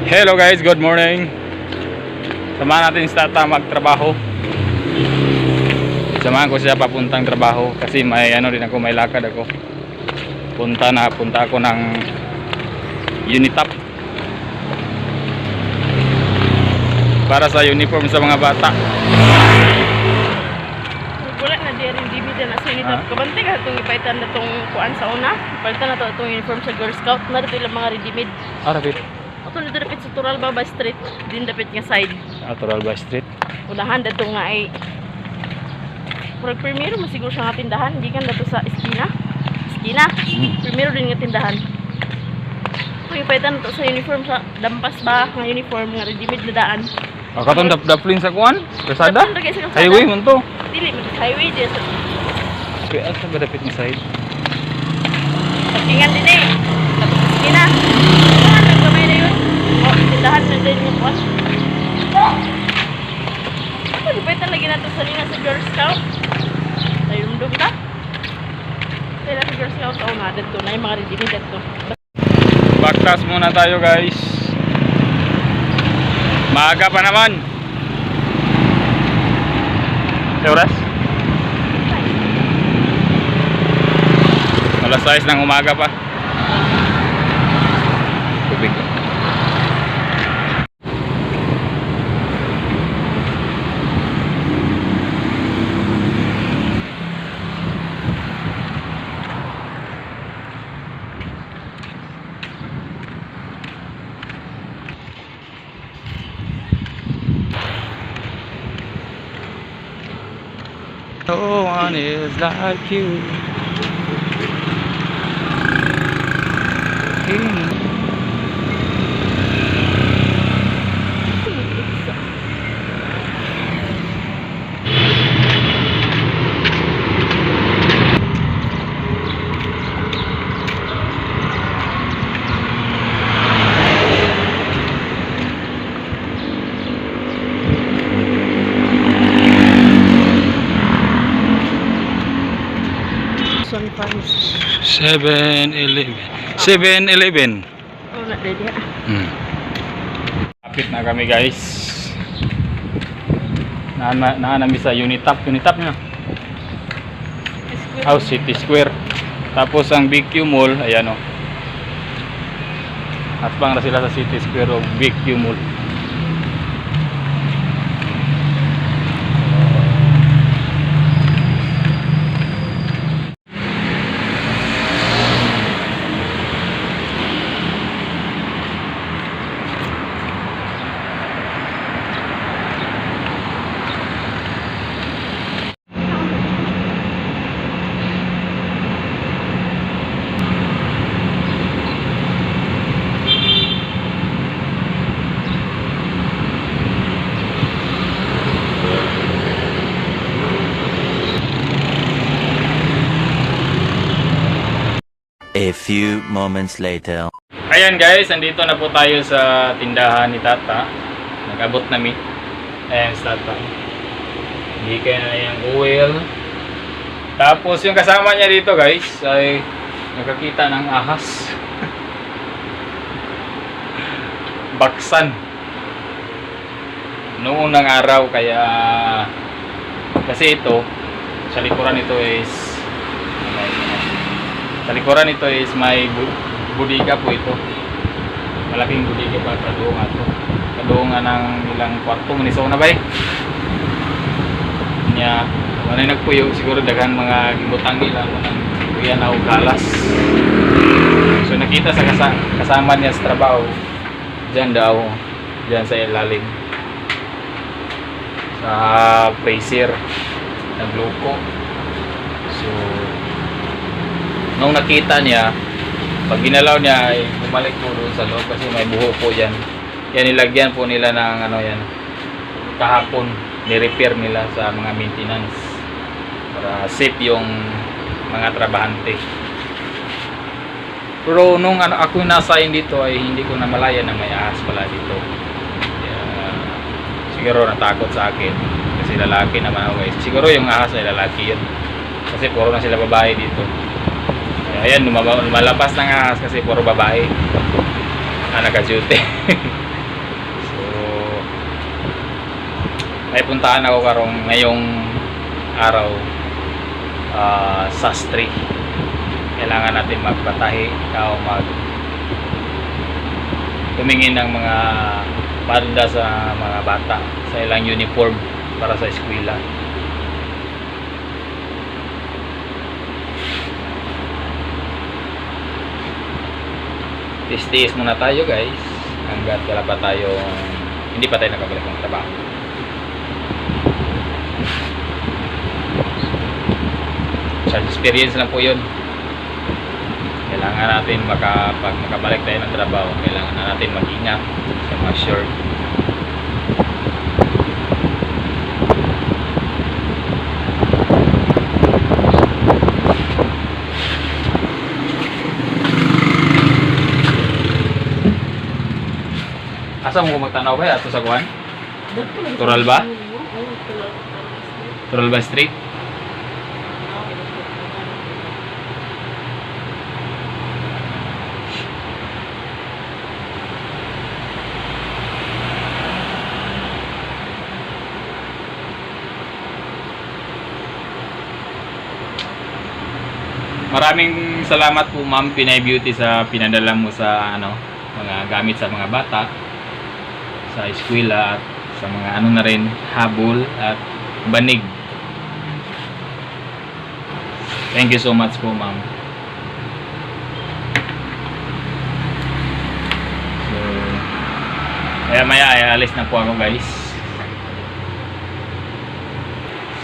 Hello guys, good morning. Samahan natin si Tata magtrabaho. Samahan ko siya papuntang trabaho kasi may din ako, may lakad ako. Punta ako ng Unitap para sa uniform sa mga bata. Wala na di rin DVD na sa Unitap. Kabante ka itong ipaitan na itong kuan sa una. Palitan na itong uniform sa Girl Scout. Na ito ilang mga ready-made. Rapid. Ito na dapit sa Turalbaba Street. Din dapit nga side. Turalbaba Street. Unahan dito nga ay pag primero masiguro siya nga tindahan. Hindi kan dito sa Esquina. Primero din nga tindahan. Kung ipaitan na ito sa uniform sa Dampas ba nga uniform nga ready-made na daan. Katong daplin sa kuan? Kasada? Kalsada. Highway mo to. Dili mo highway din sa Kaya sa dapit ni side. Patingan din eh. Tapos Esquina. Tindahan nagkamay na yun. O, tindahan na din yung kuan. Ano ipaitan lagi natin sa lina sa Girl Scout? Tayumdum ka? Kaya sa Girl Scout sa una dito na yung mga ready-made dito. Backpass muna tayo guys. Maaga pa naman. Sa oras? Alas 6 ng umaga pa. Tubig. No one is like you. Sometimes. 7-Eleven. 7-Eleven. Oh, na ready ha. Kapit na kami guys. Naanami sa Unitap. Unitap nyo. House City Square. Tapos ang BQ Mall, ayan o. Atbang na sila sa City Square o BQ Mall. A few moments later. Ayan guys, andito na po tayo sa tindahan ni Tata. Nag-abot namin. Ayan si Tata. Hihikay na yung oil. Tapos yung kasama niya dito guys ay nakakita ng ahas. Baksan. Noong unang araw kaya kasi ito sa likuran ito is may budiga po ito. Malaking budiga pa kadungan to. Kadungan ng ilang kwarto maniso na ba eh. Nya wala nagpuyo siguro daghan mga gibutang nila ng kuya na og galas. So nakita sa kasama niya sa trabaho diyan daw, diyan sa ilalim. Sa freezer nagloko. So nung nakita niya, pag ginalaw niya ay bumalik po doon sa loob kasi may buho po yan. Yan nilagyan po nila ng ano yan. Kahapon ni-repair nila sa mga maintenance para safe yung mga trabahante. Pero nung ako nasayin dito ay hindi ko namalayan na may ahas pala dito. Kaya, siguro natakot sa akin kasi lalaki naman ako guys. Siguro yung ahas ay lalaki yun. Kasi puro na sila babae dito. Ayan, lumalabas ng ahas kasi puro babae na naka-duty. May puntahan ako ngayong araw, sastre. Kailangan natin magpatahi o tumingin ng mga palda sa mga bata sa ilang uniform para sa eskwela. Tiis muna tayo guys hanggat wala pa tayo, hindi pa tayo nakabalik ng trabaho. Sa experience lang po yun. Kailangan natin pag makabalik tayo ng trabaho, kailangan na natin mag-ingat sa mga short. Asa mo magtanaw ba ato sa kuan? Tural ba? Tural ba street? Maraming salamat po Ma'am Pinay Beauty sa pinadala mo sa mga gamit sa mga bata sa eskwela at sa mga na rin, habol at banig. Thank you so much po Ma'am. So, maya alis na po ako guys.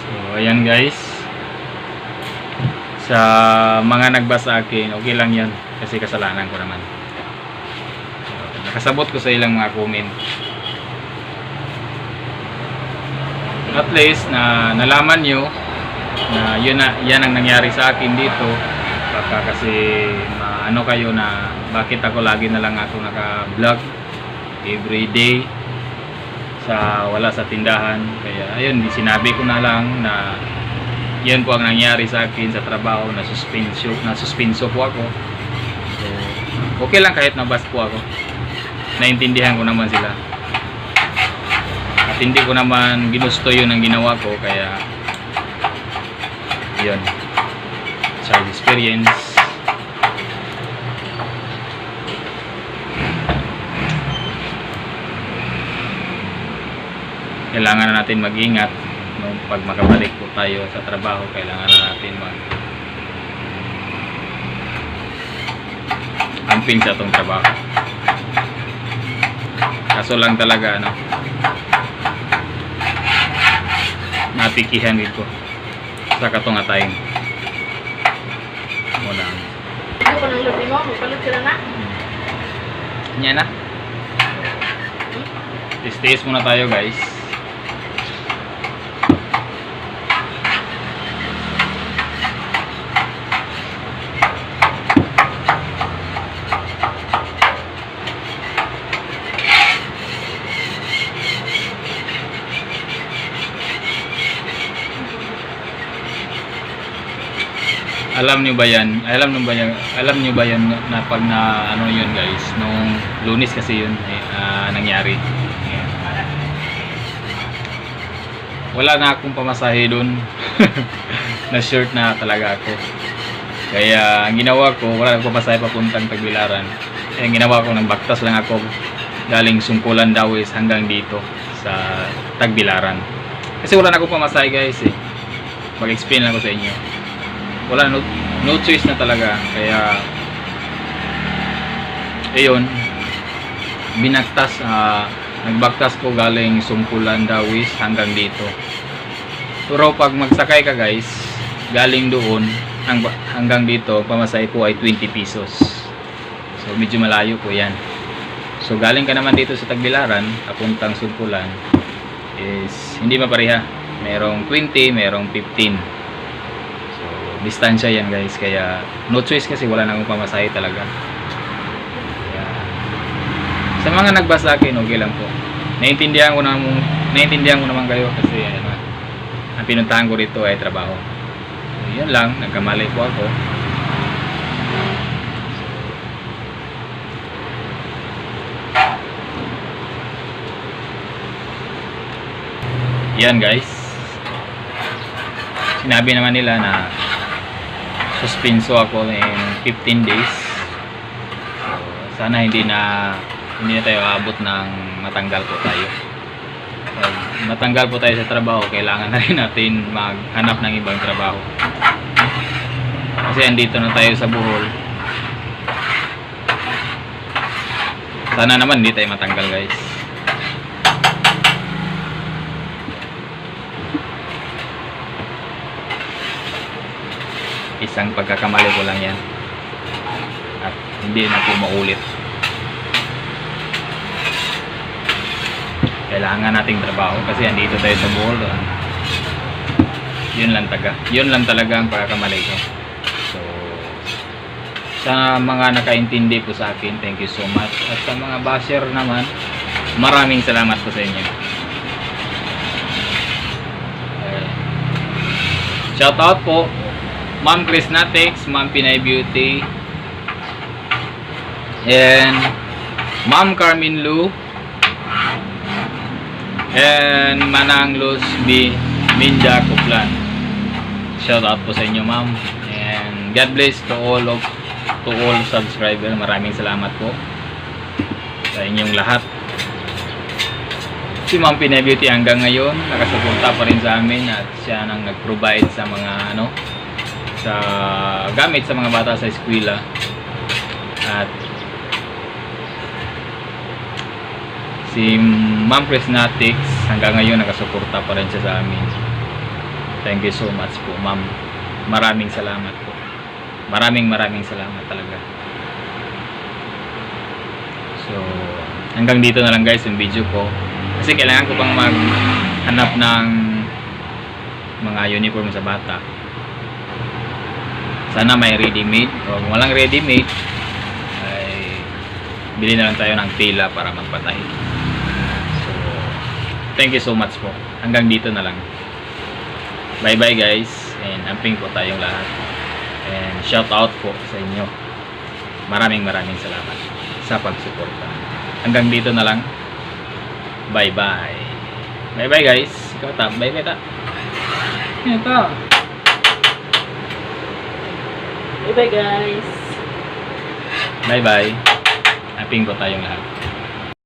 So ayan guys, sa mga nagbasa akin, okay lang yan kasi kasalanan ko naman. So, nakasabot ko sa ilang mga comment. At least na nalaman nyo na yan ang nangyari sa akin dito. Baka kasi kayo na bakit ako lagi na lang ako naka-vlog everyday wala sa tindahan. Kaya ayun, sinabi ko na lang na yan po ang nangyari sa akin sa trabaho, na suspenso po ako. So, okay lang kahit nabas po ako. Naintindihan ko naman sila. At hindi ko naman ginusto yun ang ginawa ko, kaya yun. Child experience. Kailangan na natin mag-ingat. Pag makabalik po tayo sa trabaho, kailangan na natin amping sa itong trabaho. Kaso lang talaga napikihan dito sa katungatayin muna. Ano ko nang lupi mo? Magpalit sila na? Yan na. Tiis muna tayo guys. Alam niyo ba yan na pag yun guys, nung Lunes kasi yun nangyari. Ayan. Wala na akong pamasahe dun. Na short na talaga ako. Kaya ang ginawa ko, wala akong pamasahe papuntang Tagbilaran. Ang ginawa ko, nagbaktas lang ako galing Sungkulan Dawis hanggang dito sa Tagbilaran. Kasi wala na akong pamasahe guys eh. Mag-explain lang ko sa inyo. Wala, no choice na talaga. Kaya ayun, nagbaktas ko galing Sungkulan Dawis hanggang dito. Pero pag magsakay ka guys, galing doon hanggang dito, pamasahe po ay 20 pesos. So medyo malayo po yan. So galing ka naman dito sa Tagbilaran papuntang Sungkulan is hindi mapareha. Merong 20, merong 15. Distansya yan guys, kaya no choice kasi wala na akong pamasahe talaga. Kaya, sa mga nagbasa akin, okay lang po. Naintindihan ko naman kayo kasi ang pinuntahan ko rito ay trabaho. So, yan lang, nagkamali po ako. yan guys, sinabi naman nila na suspenso ako in 15 days. So, sana hindi na tayo abot ng matanggal po tayo. Pag matanggal po tayo sa trabaho, kailangan na rin natin maghanap ng ibang trabaho. Kasi andito na tayo sa Bohol. Sana naman hindi tayo matanggal guys. Isang pagkakamali ko lang yan. At hindi na po maulit. Kailangan nating trabaho kasi andito tayo sa Bohol. Yun lang talaga ang pagkakamali ko. So, sa mga nakaintindi po sa akin, thank you so much. At sa mga basher naman, maraming salamat po sa inyo. Shout out po Ma'am Chris Natex, Ma'am Pinay Beauty, and Ma'am Carmen Lu, and Manang Luz B. Minja Kuplan. Shout out po sa inyo ma'am, and God bless to all subscriber. Maraming salamat po sa inyong lahat. Si Ma'am Pinay Beauty hanggang ngayon nakasuporta pa rin sa amin at siya nang nag-provide sa mga sa gamit sa mga bata sa eskwela. At si Ma'am Chris Natix hanggang ngayon nakasuporta pa rin siya sa amin. Thank you so much po ma'am. Maraming salamat po. Maraming salamat talaga. So hanggang dito na lang guys yung video ko. Kasi kailangan ko pang maghanap ng mga uniform sa bata. Sana may ready-made. O kung walang ready-made, ay bili na lang tayo ng tela para magpatay. So, thank you so much po. Hanggang dito na lang. Bye-bye guys. And amping po tayong lahat. And shout out po sa inyo. Maraming salamat sa pagsuporta. Hanggang dito na lang. Bye-bye. Bye-bye guys. Ikaw ta. Bye-bye ta. Ito. Bye bye guys. Bye-bye. Amping po tayong lahat.